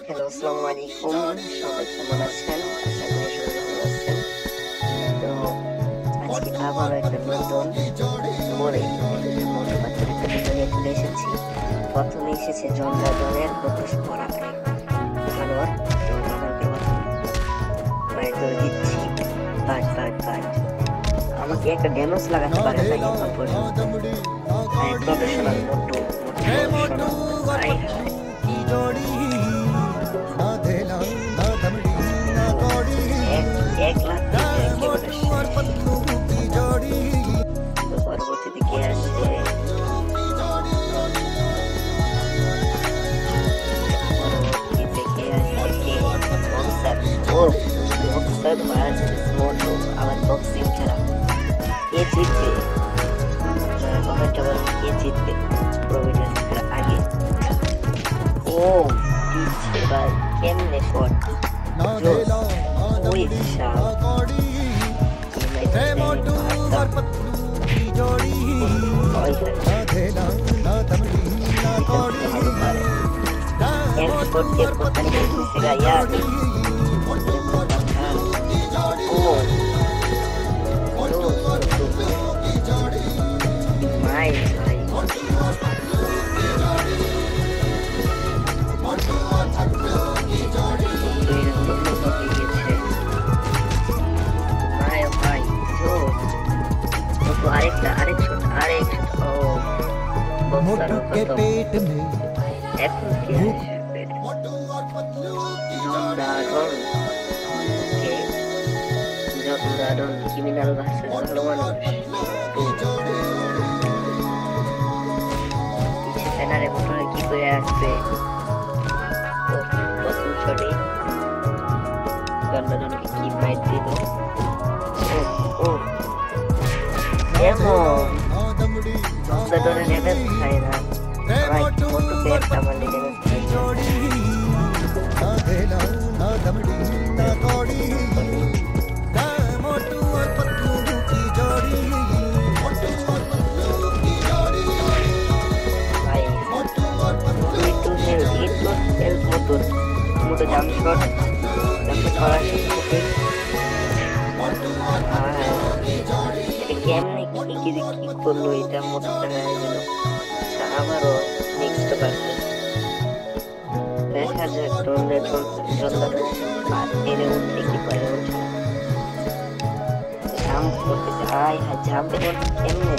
Hello, আসসালামু আলাইকুম। সবাই কেমন আছেন? আশা করি সবাই ভালো আছেন। তো আজকে আবারও একটা নতুন পরে মোটো পাখির একটা ভিডিও নিয়ে চলে এসেছি। প্রথমে এসেছে জন্ডাজনের প্রকাশ পড়াতে খেলোয়াড়। তো তাদেরকে প্রায় ধরে দিচ্ছি বাট আমাকে একটা ড্যামেজ লাগাতে পারে না এখন পর্যন্ত। প্রফেশনাল মোটো পরবর্তীতে কে আসছে? আবার বক্সিং খেলা কে জিতবে? কমেন্টে বলুন কে জিতবে প্রভিডেন্স খেলার আগে। ও দিচ্ছে ভাই, কেমনে শট! ওই मोटू के पेट में ক্রিমিনাল ভার্সেস ভালো মানুষ ব্যানারে মোটরে কি করে আসবে? প্রথম শটে জন্ডাজনকে কি ফাইট দিল। এমন জন্ডাজনের ড্যামেজ খায় না ভাই, মোটুকে একটা মারলে ড্যামেজ খায়। মোটো জাম্প শট করার সাথে কেমনে কি করলো এটা মোটরটা হয়ে গেল। আবারও নেক্সট পারছে দেখা যায় এর উঠতে কি পারে জাম্প করতেছে। জাম্পে কেমনে